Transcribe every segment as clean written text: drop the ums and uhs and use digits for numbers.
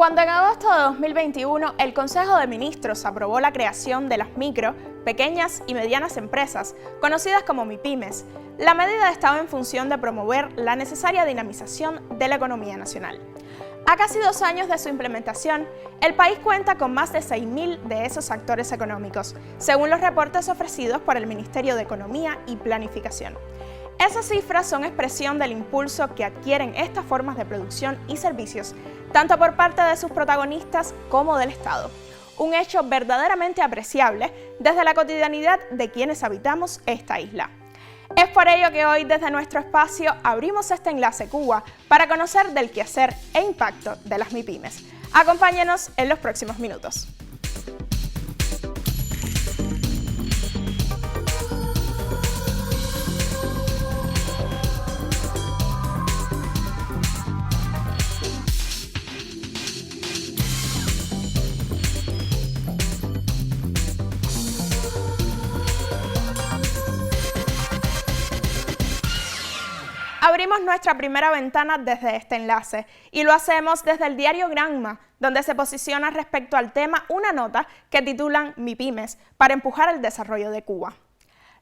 Cuando en agosto de 2021 el Consejo de Ministros aprobó la creación de las micro, pequeñas y medianas empresas, conocidas como MIPYMES, la medida estaba en función de promover la necesaria dinamización de la economía nacional. A casi 2 años de su implementación, el país cuenta con más de 6.000 de esos actores económicos, según los reportes ofrecidos por el Ministerio de Economía y Planificación. Esas cifras son expresión del impulso que adquieren estas formas de producción y servicios, tanto por parte de sus protagonistas como del Estado. Un hecho verdaderamente apreciable desde la cotidianidad de quienes habitamos esta isla. Es por ello que hoy desde nuestro espacio abrimos este enlace Cuba para conocer del quehacer e impacto de las MIPYMES. Acompáñenos en los próximos minutos. Abrimos nuestra primera ventana desde este enlace y lo hacemos desde el diario Granma, donde se posiciona respecto al tema una nota que titulan MIPYMES para empujar el desarrollo de Cuba.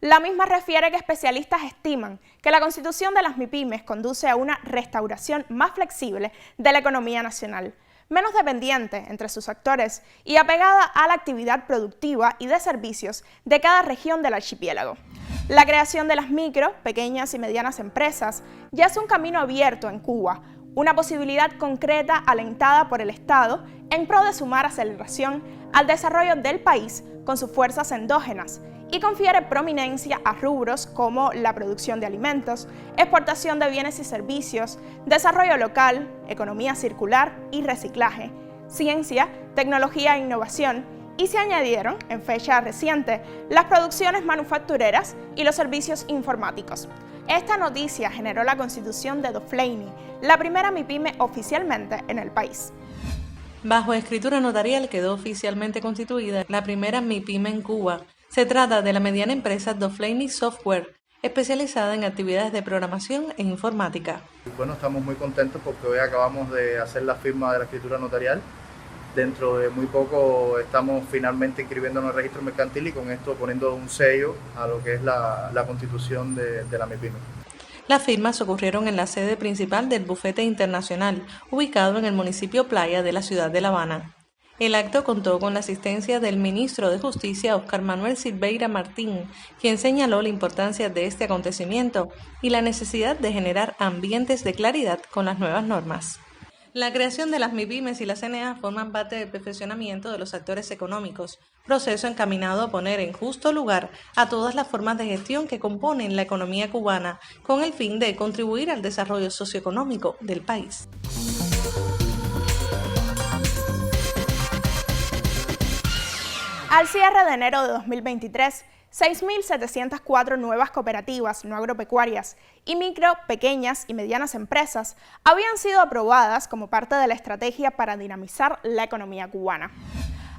La misma refiere que especialistas estiman que la constitución de las MIPYMES conduce a una restauración más flexible de la economía nacional, menos dependiente entre sus actores y apegada a la actividad productiva y de servicios de cada región del archipiélago. La creación de las micro, pequeñas y medianas empresas ya es un camino abierto en Cuba, una posibilidad concreta alentada por el Estado en pro de sumar aceleración al desarrollo del país con sus fuerzas endógenas y confiere prominencia a rubros como la producción de alimentos, exportación de bienes y servicios, desarrollo local, economía circular y reciclaje, ciencia, tecnología e innovación, y se añadieron, en fecha reciente, las producciones manufactureras y los servicios informáticos. Esta noticia generó la constitución de Dofleini, la primera MIPYME oficialmente en el país. Bajo escritura notarial quedó oficialmente constituida la primera MIPYME en Cuba. Se trata de la mediana empresa Dofleini Software, especializada en actividades de programación e informática. Bueno, estamos muy contentos porque hoy acabamos de hacer la firma de la escritura notarial. Dentro de muy poco estamos finalmente inscribiéndonos en el registro mercantil y con esto poniendo un sello a lo que es la constitución de la MIPYME. Las firmas ocurrieron en la sede principal del Bufete Internacional, ubicado en el municipio Playa de la ciudad de La Habana. El acto contó con la asistencia del ministro de Justicia, Óscar Manuel Silveira Martín, quien señaló la importancia de este acontecimiento y la necesidad de generar ambientes de claridad con las nuevas normas. La creación de las MIPYMES y la CNA forman parte del perfeccionamiento de los actores económicos, proceso encaminado a poner en justo lugar a todas las formas de gestión que componen la economía cubana, con el fin de contribuir al desarrollo socioeconómico del país. Al cierre de enero de 2023, 6.704 nuevas cooperativas no agropecuarias y micro, pequeñas y medianas empresas habían sido aprobadas como parte de la estrategia para dinamizar la economía cubana.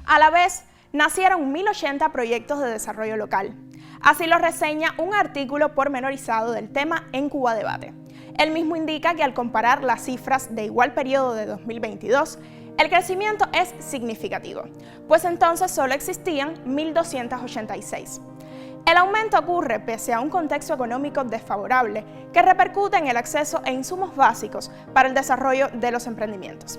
A la vez, nacieron 1.080 proyectos de desarrollo local. Así lo reseña un artículo pormenorizado del tema en Cuba Debate. El mismo indica que al comparar las cifras de igual periodo de 2022, el crecimiento es significativo, pues entonces solo existían 1.286. El aumento ocurre pese a un contexto económico desfavorable que repercute en el acceso a insumos básicos para el desarrollo de los emprendimientos.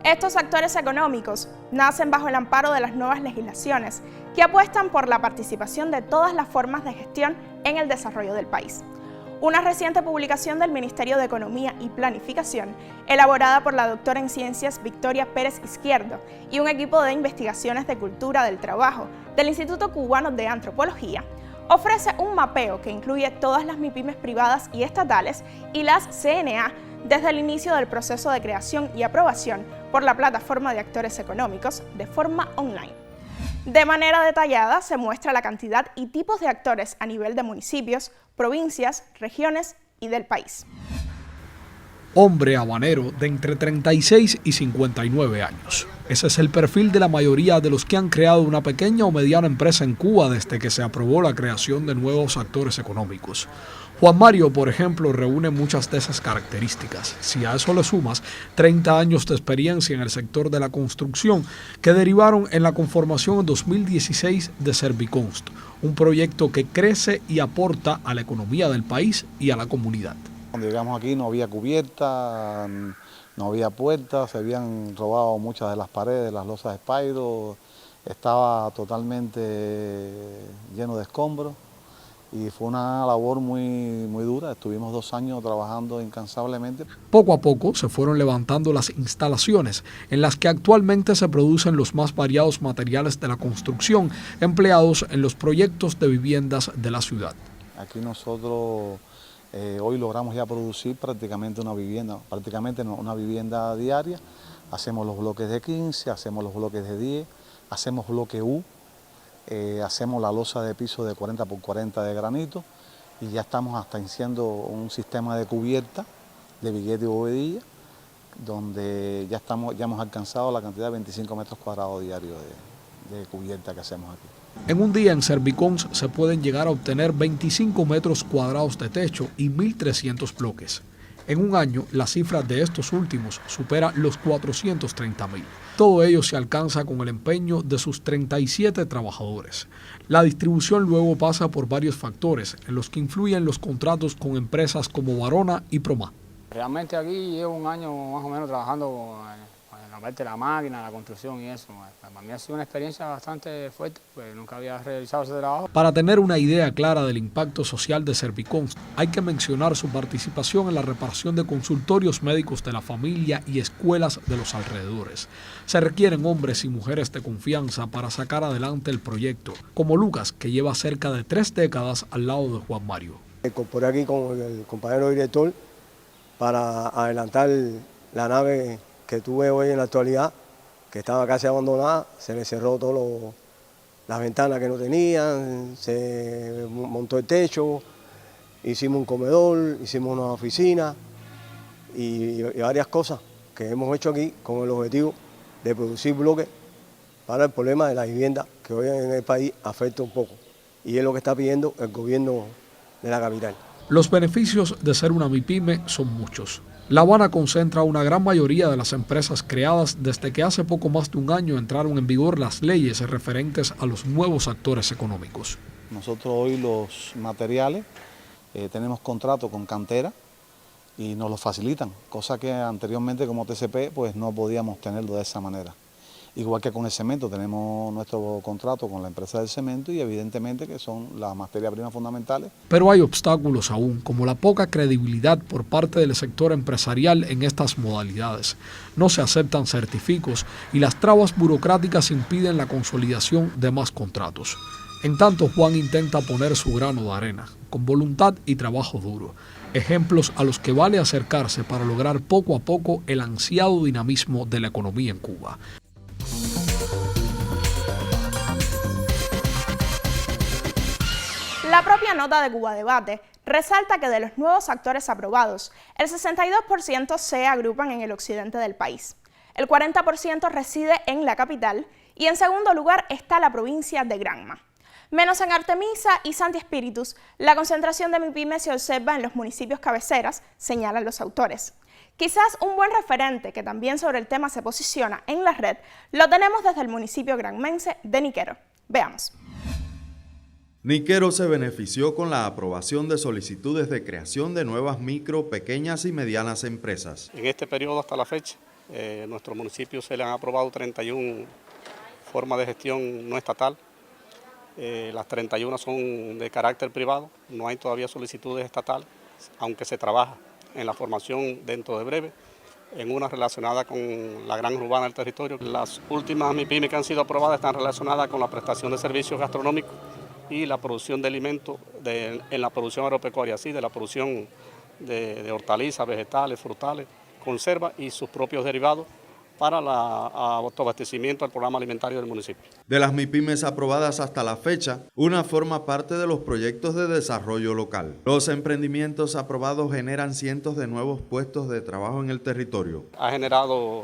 Estos actores económicos nacen bajo el amparo de las nuevas legislaciones que apuestan por la participación de todas las formas de gestión en el desarrollo del país. Una reciente publicación del Ministerio de Economía y Planificación, elaborada por la doctora en Ciencias Victoria Pérez Izquierdo y un equipo de investigaciones de cultura del trabajo del Instituto Cubano de Antropología, ofrece un mapeo que incluye todas las MIPYMES privadas y estatales y las CNA desde el inicio del proceso de creación y aprobación por la plataforma de actores económicos de forma online. De manera detallada se muestra la cantidad y tipos de actores a nivel de municipios, provincias, regiones y del país. Hombre habanero de entre 36 y 59 años. Ese es el perfil de la mayoría de los que han creado una pequeña o mediana empresa en Cuba desde que se aprobó la creación de nuevos actores económicos. Juan Mario, por ejemplo, reúne muchas de esas características. Si a eso le sumas 30 años de experiencia en el sector de la construcción que derivaron en la conformación en 2016 de Serviconst, un proyecto que crece y aporta a la economía del país y a la comunidad. Cuando llegamos aquí no había cubierta, no había puertas, se habían robado muchas de las paredes, las losas de espaido, estaba totalmente lleno de escombros y fue una labor muy dura. Estuvimos 2 años trabajando incansablemente. Poco a poco se fueron levantando las instalaciones en las que actualmente se producen los más variados materiales de la construcción empleados en los proyectos de viviendas de la ciudad. Aquí nosotros hoy logramos ya producir prácticamente una vivienda diaria. Hacemos los bloques de 15, hacemos los bloques de 10, hacemos bloque U, hacemos la losa de piso de 40 por 40 de granito y ya estamos hasta haciendo un sistema de cubierta de billete y bovedilla, donde ya hemos alcanzado la cantidad de 25 metros cuadrados diarios de cubierta que hacemos aquí. En un día en Serviconst se pueden llegar a obtener 25 metros cuadrados de techo y 1.300 bloques. En un año, la cifra de estos últimos supera los 430.000. Todo ello se alcanza con el empeño de sus 37 trabajadores. La distribución luego pasa por varios factores en los que influyen los contratos con empresas como Varona y Promá. Realmente aquí llevo un año más o menos trabajando en la parte de la máquina, la construcción y eso. Para mí ha sido una experiencia bastante fuerte, pues nunca había realizado ese trabajo. Para tener una idea clara del impacto social de Serviconst, hay que mencionar su participación en la reparación de consultorios médicos de la familia y escuelas de los alrededores. Se requieren hombres y mujeres de confianza para sacar adelante el proyecto, como Lucas, que lleva cerca de 3 décadas al lado de Juan Mario. Me incorporé aquí con el compañero director para adelantar la nave que tuve hoy en la actualidad, que estaba casi abandonada. Se le cerró todas las ventanas que no tenían, se montó el techo, hicimos un comedor, hicimos una oficina y varias cosas que hemos hecho aquí con el objetivo de producir bloques para el problema de la vivienda que hoy en el país afecta un poco, y es lo que está pidiendo el gobierno de la capital. Los beneficios de ser una MIPYME son muchos. La Habana concentra una gran mayoría de las empresas creadas desde que hace poco más de un año entraron en vigor las leyes referentes a los nuevos actores económicos. Nosotros hoy los materiales tenemos contrato con cantera y nos los facilitan, cosa que anteriormente como TCP pues no podíamos tenerlo de esa manera. Igual que con el cemento, tenemos nuestro contrato con la empresa del cemento y evidentemente que son las materias primas fundamentales. Pero hay obstáculos aún, como la poca credibilidad por parte del sector empresarial en estas modalidades. No se aceptan certificados y las trabas burocráticas impiden la consolidación de más contratos. En tanto, Juan intenta poner su grano de arena, con voluntad y trabajo duro. Ejemplos a los que vale acercarse para lograr poco a poco el ansiado dinamismo de la economía en Cuba. La propia nota de Cuba Debate resalta que de los nuevos actores aprobados, el 62% se agrupan en el occidente del país, el 40% reside en la capital y en segundo lugar está la provincia de Granma. Menos en Artemisa y Santi Espíritus, la concentración de MIPYME se observa en los municipios cabeceras, señalan los autores. Quizás un buen referente que también sobre el tema se posiciona en la red lo tenemos desde el municipio granmense de Niquero. Veamos. Niquero se benefició con la aprobación de solicitudes de creación de nuevas micro, pequeñas y medianas empresas. En este periodo hasta la fecha, nuestro municipio se le han aprobado 31 formas de gestión no estatal. Las 31 son de carácter privado, no hay todavía solicitudes estatales, aunque se trabaja en la formación dentro de breve, en una relacionada con la gran urbana del territorio. Las últimas MIPYME que han sido aprobadas están relacionadas con la prestación de servicios gastronómicos y la producción de alimentos en la producción agropecuaria, así de la producción de hortalizas, vegetales, frutales, conservas y sus propios derivados para el autoabastecimiento del programa alimentario del municipio. De las MIPYMES aprobadas hasta la fecha, una forma parte de los proyectos de desarrollo local. Los emprendimientos aprobados generan cientos de nuevos puestos de trabajo en el territorio. Ha generado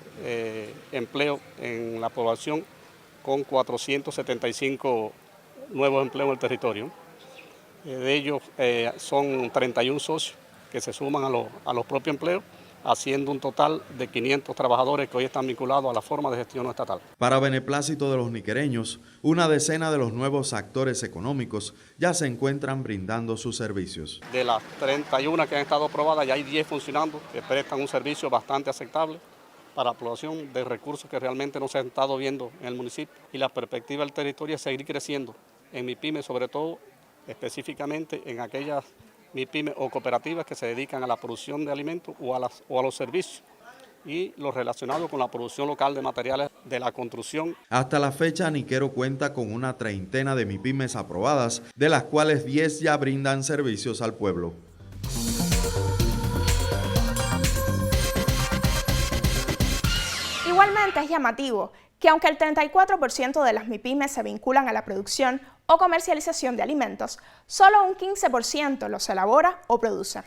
empleo en la población con 475 nuevos empleos en el territorio. De ellos son 31 socios que se suman a los propios empleos, haciendo un total de 500 trabajadores que hoy están vinculados a la forma de gestión no estatal. Para beneplácito de los niquereños, una decena de los nuevos actores económicos ya se encuentran brindando sus servicios. De las 31 que han estado aprobadas, ya hay 10 funcionando que prestan un servicio bastante aceptable para la población de recursos que realmente no se han estado viendo en el municipio. Y la perspectiva del territorio es seguir creciendo en MIPYMES, sobre todo específicamente en aquellas MIPYMES o cooperativas que se dedican a la producción de alimentos o a los servicios y los relacionados con la producción local de materiales de la construcción. Hasta la fecha, Niquero cuenta con una treintena de MIPYMES aprobadas, de las cuales 10 ya brindan servicios al pueblo. Igualmente es llamativo que aunque el 34% de las MIPYMES se vinculan a la producción o comercialización de alimentos, solo un 15% los elabora o produce.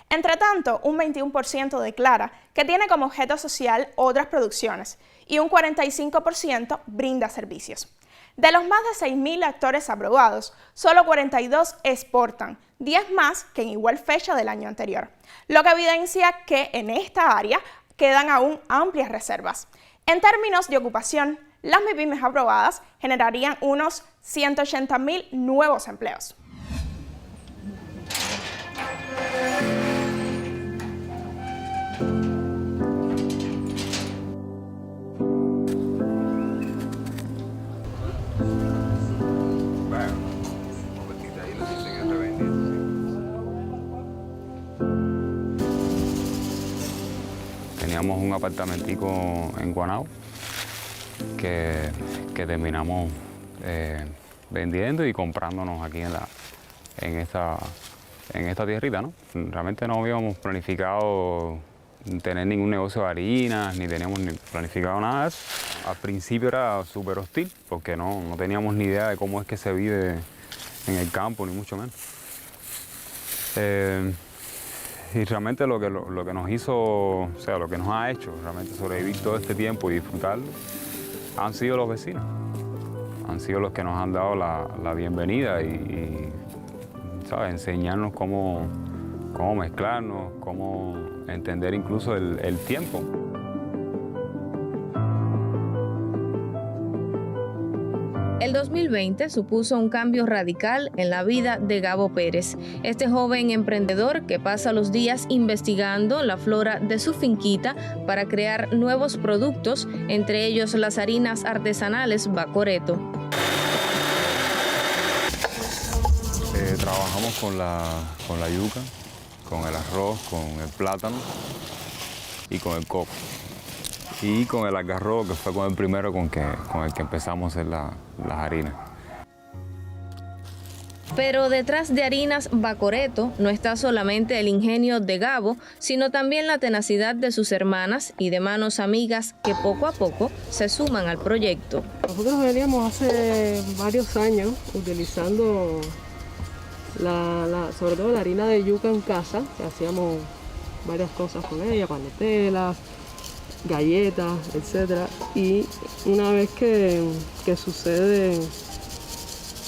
Entre tanto, un 21% declara que tiene como objeto social otras producciones y un 45% brinda servicios. De los más de 6.000 actores aprobados, solo 42 exportan, 10 más que en igual fecha del año anterior, lo que evidencia que en esta área quedan aún amplias reservas. En términos de ocupación, las MIPYMES aprobadas generarían unos 180.000 nuevos empleos. Teníamos un apartamentico en Guanao que terminamos vendiendo y comprándonos aquí en esta tierrita, ¿no? Realmente no habíamos planificado tener ningún negocio de harinas, ni teníamos planificado nada de eso. Al principio era súper hostil porque no teníamos ni idea de cómo es que se vive en el campo, ni mucho menos. Y realmente lo que nos hizo, o sea, lo que nos ha hecho realmente sobrevivir todo este tiempo y disfrutarlo, han sido los vecinos. Han sido los que nos han dado la bienvenida y ¿sabes? Enseñarnos cómo mezclarnos, cómo entender incluso el tiempo. El 2020 supuso un cambio radical en la vida de Gabo Pérez, este joven emprendedor que pasa los días investigando la flora de su finquita para crear nuevos productos, entre ellos las harinas artesanales Bacoreto. Trabajamos con la yuca, con el arroz, con el plátano y con el coco. Y con el algarrobo, que fue con el primero con el que empezamos a hacer las harinas. Pero detrás de Harinas Bacoreto no está solamente el ingenio de Gabo, sino también la tenacidad de sus hermanas y de manos amigas que poco a poco se suman al proyecto. Nosotros veníamos hace varios años utilizando sobre todo la harina de yuca en casa, que hacíamos varias cosas con ella, panetelas, galletas, etcétera. Y una vez que sucede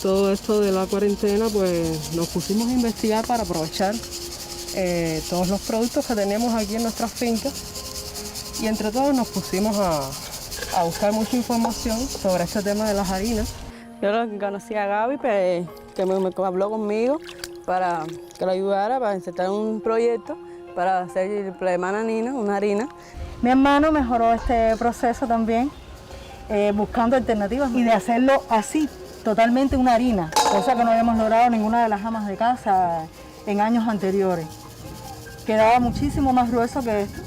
todo esto de la cuarentena, pues nos pusimos a investigar para aprovechar todos los productos que tenemos aquí en nuestras fincas, y entre todos nos pusimos a buscar mucha información sobre este tema de las harinas. Yo lo conocí a Gaby, pues, que me habló conmigo para que lo ayudara para insertar un proyecto para hacer la hermana Nina una harina. Mi hermano mejoró este proceso también, buscando alternativas y de hacerlo así, totalmente una harina, cosa que no habíamos logrado ninguna de las amas de casa en años anteriores. Quedaba muchísimo más grueso que esto.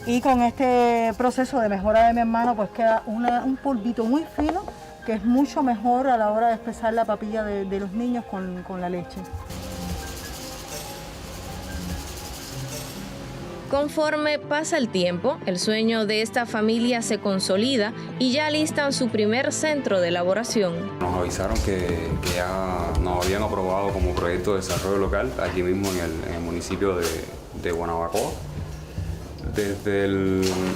Y con este proceso de mejora de mi hermano, pues queda un polvito muy fino que es mucho mejor a la hora de espesar la papilla de los niños con la leche. Conforme pasa el tiempo, el sueño de esta familia se consolida y ya listan su primer centro de elaboración. Nos avisaron que ya nos habían aprobado como proyecto de desarrollo local aquí mismo en el municipio de Guanabacoa. Desde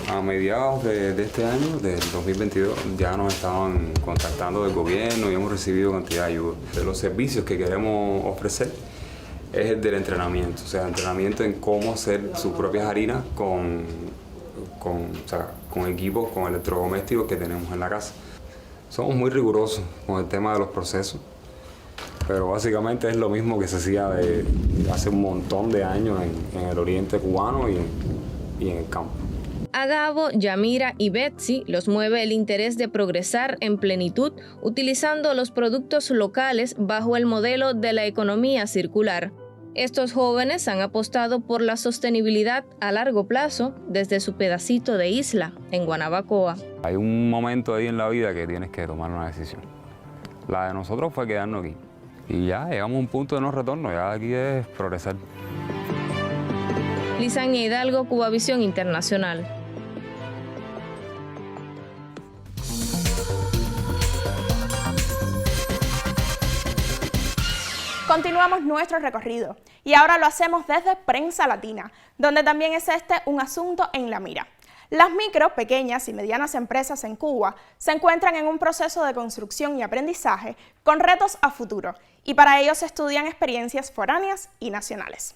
a mediados de este año, del 2022, ya nos estaban contactando del gobierno y hemos recibido cantidad de ayuda. De los servicios que queremos ofrecer es el del entrenamiento, o sea, entrenamiento en cómo hacer sus propias harinas con equipos, con electrodomésticos que tenemos en la casa. Somos muy rigurosos con el tema de los procesos, pero básicamente es lo mismo que se hacía hace un montón de años en el oriente cubano y en el campo. A Gabo, Yamira y Betsy los mueve el interés de progresar en plenitud utilizando los productos locales bajo el modelo de la economía circular. Estos jóvenes han apostado por la sostenibilidad a largo plazo desde su pedacito de isla en Guanabacoa. Hay un momento ahí en la vida que tienes que tomar una decisión. La de nosotros fue quedarnos aquí. Y ya llegamos a un punto de no retorno, ya aquí es progresar. Lizaña Hidalgo, Cubavisión Internacional. Continuamos nuestro recorrido y ahora lo hacemos desde Prensa Latina, donde también es un asunto en la mira. Las micro, pequeñas y medianas empresas en Cuba se encuentran en un proceso de construcción y aprendizaje con retos a futuro y para ello se estudian experiencias foráneas y nacionales.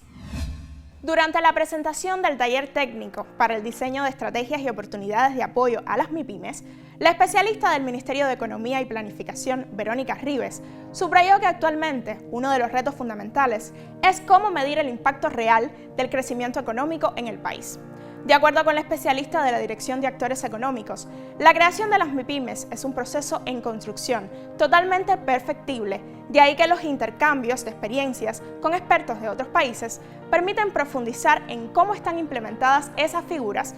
Durante la presentación del taller técnico para el diseño de estrategias y oportunidades de apoyo a las MIPYMES, la especialista del Ministerio de Economía y Planificación, Verónica Ribes, subrayó que actualmente uno de los retos fundamentales es cómo medir el impacto real del crecimiento económico en el país. De acuerdo con la especialista de la Dirección de Actores Económicos, la creación de las MIPYMES es un proceso en construcción totalmente perfectible, de ahí que los intercambios de experiencias con expertos de otros países permiten profundizar en cómo están implementadas esas figuras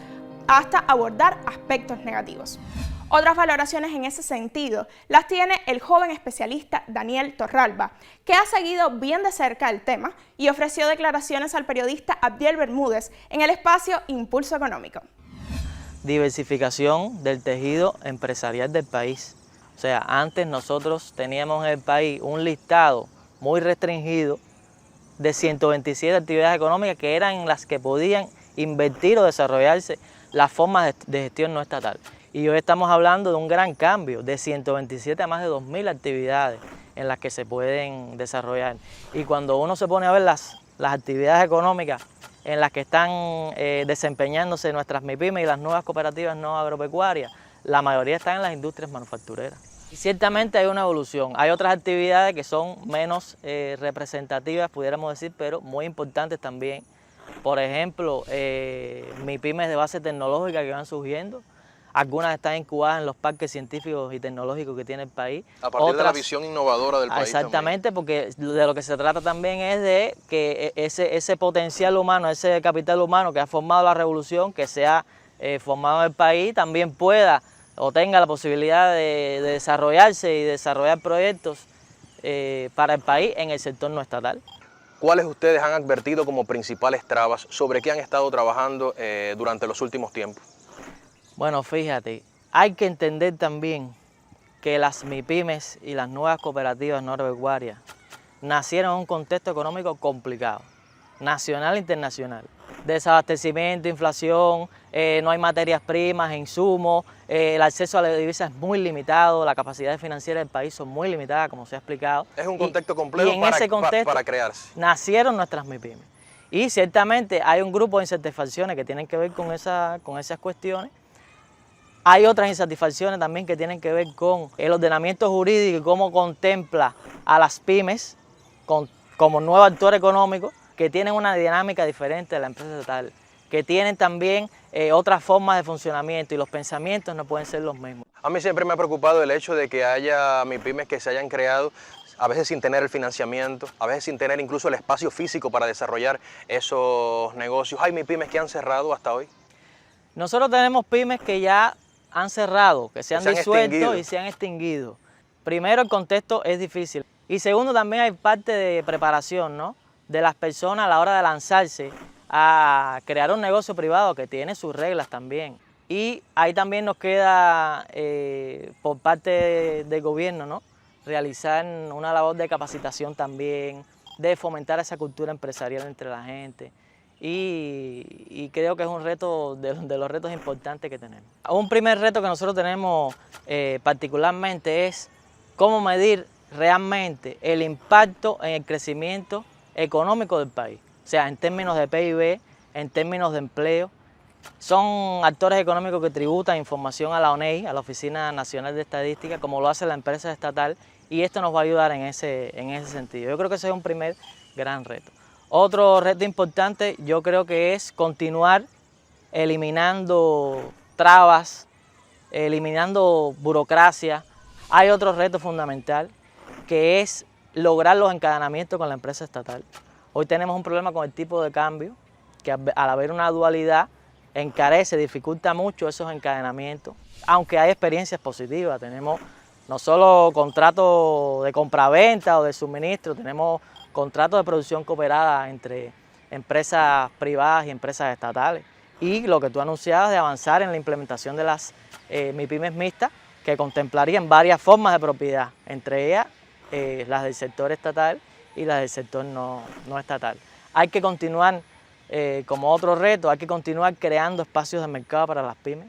hasta abordar aspectos negativos. Otras valoraciones en ese sentido las tiene el joven especialista Daniel Torralba, que ha seguido bien de cerca el tema y ofreció declaraciones al periodista Abdiel Bermúdez en el espacio Impulso Económico. Diversificación del tejido empresarial del país. O sea, antes nosotros teníamos en el país un listado muy restringido de 127 actividades económicas que eran las que podían invertir o desarrollarse las formas de gestión no estatal. Y hoy estamos hablando de un gran cambio, de 127 a más de 2.000 actividades en las que se pueden desarrollar. Y cuando uno se pone a ver las actividades económicas en las que están desempeñándose nuestras MIPYMES y las nuevas cooperativas no agropecuarias, la mayoría están en las industrias manufactureras. Y ciertamente hay una evolución. Hay otras actividades que son menos representativas, pudiéramos decir, pero muy importantes también. Por ejemplo, MIPYMES de base tecnológica que van surgiendo. Algunas están incubadas en los parques científicos y tecnológicos que tiene el país. A partir de la visión innovadora del país. Exactamente, porque de lo que se trata también es de que ese potencial humano, ese capital humano que ha formado la revolución, que se ha formado en el país, también pueda o tenga la posibilidad de desarrollarse y desarrollar proyectos para el país en el sector no estatal. ¿Cuáles ustedes han advertido como principales trabas sobre qué han estado trabajando durante los últimos tiempos? Bueno, fíjate, hay que entender también que las MIPYMES y las nuevas cooperativas no agropecuarias nacieron en un contexto económico complicado, nacional e internacional. Desabastecimiento, inflación, no hay materias primas, insumos, el acceso a la divisa es muy limitado, la capacidad financiera del país son muy limitadas, como se ha explicado. Es un contexto complejo para crearse. Nacieron nuestras MIPYMES. Y ciertamente hay un grupo de insatisfacciones que tienen que ver con esas cuestiones. Hay otras insatisfacciones también que tienen que ver con el ordenamiento jurídico y cómo contempla a las pymes como nuevo actor económico que tienen una dinámica diferente de la empresa estatal, que tienen también otras formas de funcionamiento y los pensamientos no pueden ser los mismos. A mí siempre me ha preocupado el hecho de que haya MIPYMES que se hayan creado a veces sin tener el financiamiento, a veces sin tener incluso el espacio físico para desarrollar esos negocios. ¿Hay MIPYMES que han cerrado hasta hoy? Nosotros tenemos pymes que ya han cerrado, que se han disuelto y se han extinguido. Primero, el contexto es difícil. Y segundo, también hay parte de preparación, ¿no?, de las personas a la hora de lanzarse a crear un negocio privado que tiene sus reglas también. Y ahí también nos queda, por parte del gobierno, ¿no?, realizar una labor de capacitación también, de fomentar esa cultura empresarial entre la gente. Y creo que es un reto de los retos importantes que tenemos. Un primer reto que nosotros tenemos particularmente es cómo medir realmente el impacto en el crecimiento económico del país. O sea, en términos de PIB, en términos de empleo. Son actores económicos que tributan información a la ONEI, a la Oficina Nacional de Estadística, como lo hace la empresa estatal, y esto nos va a ayudar en ese sentido. Yo creo que ese es un primer gran reto. Otro reto importante yo creo que es continuar eliminando trabas, eliminando burocracia. Hay otro reto fundamental que es lograr los encadenamientos con la empresa estatal. Hoy tenemos un problema con el tipo de cambio, que al haber una dualidad encarece, dificulta mucho esos encadenamientos, aunque hay experiencias positivas. Tenemos no solo contratos de compraventa o de suministro, tenemos contratos de producción cooperada entre empresas privadas y empresas estatales. Y lo que tú anunciabas de avanzar en la implementación de las MIPYMES mixtas, que contemplarían varias formas de propiedad, entre ellas las del sector estatal y las del sector no estatal. Hay que continuar, como otro reto, hay que continuar creando espacios de mercado para las pymes.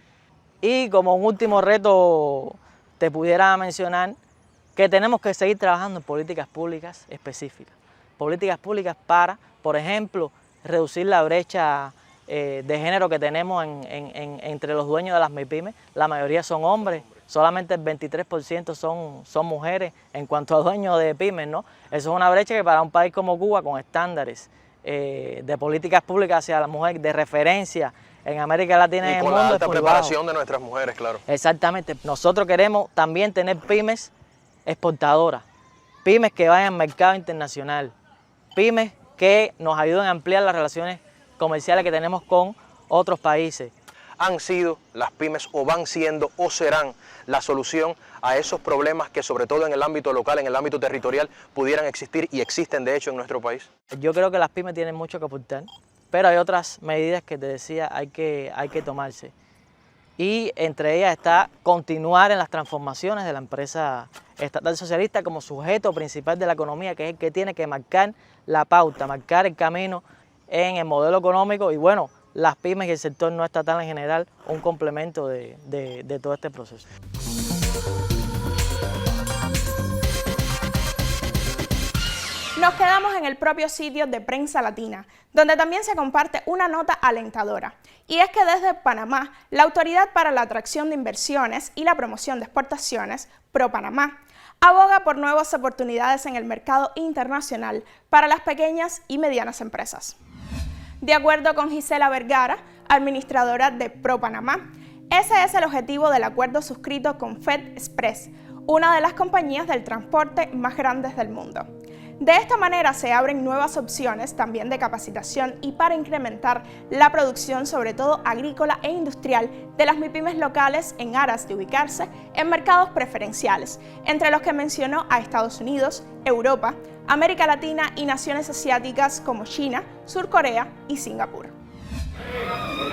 Y como un último reto te pudiera mencionar que tenemos que seguir trabajando en políticas públicas específicas. Políticas públicas para, por ejemplo, reducir la brecha de género que tenemos entre los dueños de las MIPYMES. La mayoría son hombres, solamente el 23% son mujeres en cuanto a dueños de pymes, ¿no? Eso es una brecha que para un país como Cuba, con estándares de políticas públicas hacia la mujer, de referencia en América Latina y en el mundo, con la alta preparación bajo. De nuestras mujeres, claro. Exactamente. Nosotros queremos también tener pymes exportadoras, pymes que vayan al mercado internacional, pymes que nos ayuden a ampliar las relaciones comerciales que tenemos con otros países. Han sido las pymes o van siendo o serán la solución a esos problemas que sobre todo en el ámbito local, en el ámbito territorial, pudieran existir y existen de hecho en nuestro país. Yo creo que las pymes tienen mucho que aportar, pero hay otras medidas que te decía hay que tomarse. Y entre ellas está continuar en las transformaciones de la empresa estatal socialista como sujeto principal de la economía, que es el que tiene que marcar la pauta, marcar el camino en el modelo económico y bueno, las pymes y el sector no estatal en general, un complemento de todo este proceso. Nos quedamos en el propio sitio de Prensa Latina, donde también se comparte una nota alentadora. Y es que desde Panamá, la Autoridad para la Atracción de Inversiones y la Promoción de Exportaciones, ProPanamá, aboga por nuevas oportunidades en el mercado internacional para las pequeñas y medianas empresas. De acuerdo con Gisela Vergara, administradora de ProPanamá, ese es el objetivo del acuerdo suscrito con FedExpress, una de las compañías del transporte más grandes del mundo. De esta manera se abren nuevas opciones también de capacitación y para incrementar la producción, sobre todo agrícola e industrial, de las MIPYMES locales en aras de ubicarse en mercados preferenciales, entre los que mencionó a Estados Unidos, Europa, América Latina y naciones asiáticas como China, Sur Corea y Singapur.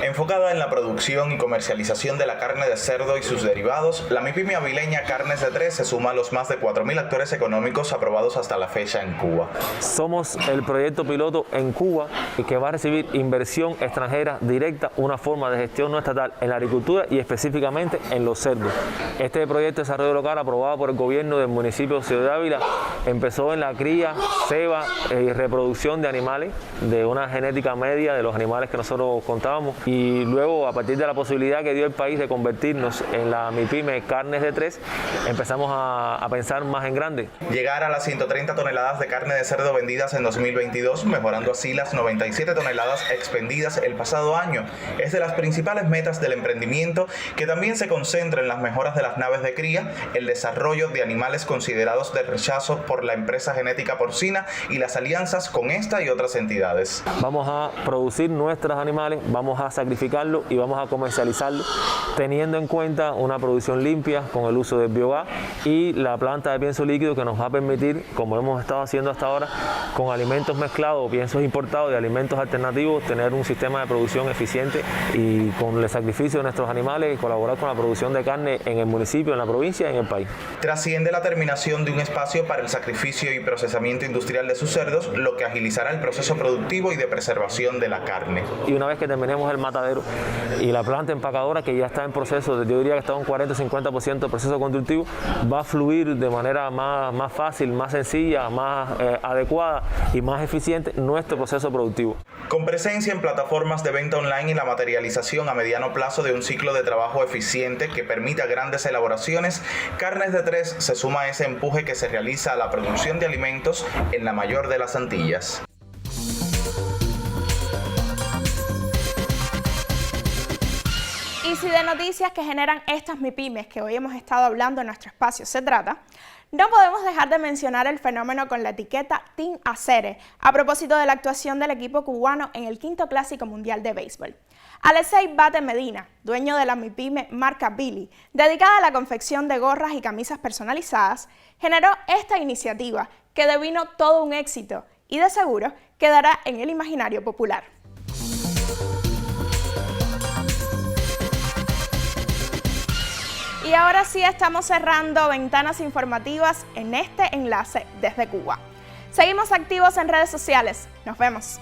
Enfocada en la producción y comercialización de la carne de cerdo y sus derivados, la MIPYME avileña Carnes de Tres se suma a los más de 4.000 actores económicos aprobados hasta la fecha en Cuba. Somos el proyecto piloto en Cuba que va a recibir inversión extranjera directa, una forma de gestión no estatal en la agricultura y específicamente en los cerdos. Este proyecto de desarrollo local aprobado por el gobierno del municipio de Ciudad de Ávila empezó en la cría, ceba y reproducción de animales, de una genética media de los animales que nosotros contábamos. Y luego, a partir de la posibilidad que dio el país de convertirnos en la MIPYME Carnes de Tres, empezamos a pensar más en grande. Llegar a las 130 toneladas de carne de cerdo vendidas en 2022, mejorando así las 97 toneladas expendidas el pasado año, es de las principales metas del emprendimiento, que también se concentra en las mejoras de las naves de cría, el desarrollo de animales considerados de rechazo por la empresa genética porcina y las alianzas con esta y otras entidades. Vamos a producir nuestros animales, vamos a sacrificar sacrificarlo y vamos a comercializarlo teniendo en cuenta una producción limpia con el uso del biogás y la planta de pienso líquido que nos va a permitir, como hemos estado haciendo hasta ahora, con alimentos mezclados o piensos importados y alimentos alternativos, tener un sistema de producción eficiente y con el sacrificio de nuestros animales y colaborar con la producción de carne en el municipio, en la provincia y en el país. Trasciende la terminación de un espacio para el sacrificio y procesamiento industrial de sus cerdos, lo que agilizará el proceso productivo y de preservación de la carne. Y una vez que terminemos el matadero y la planta empacadora, que ya está en proceso, yo diría que está un 40-50% de proceso constructivo, va a fluir de manera más fácil, más sencilla, más adecuada y más eficiente nuestro proceso productivo. Con presencia en plataformas de venta online y la materialización a mediano plazo de un ciclo de trabajo eficiente que permita grandes elaboraciones, Carnes de Tres se suma a ese empuje que se realiza a la producción de alimentos en la mayor de las Antillas. Y si de noticias que generan estas MIPYMES que hoy hemos estado hablando en nuestro espacio se trata, no podemos dejar de mencionar el fenómeno con la etiqueta Team Acere, a propósito de la actuación del equipo cubano en el 5º Clásico Mundial de Béisbol. Alexei Bate Medina, dueño de la MIPYME marca Billy, dedicada a la confección de gorras y camisas personalizadas, generó esta iniciativa que devino todo un éxito y de seguro quedará en el imaginario popular. Y ahora sí estamos cerrando ventanas informativas en este enlace desde Cuba. Seguimos activos en redes sociales. Nos vemos.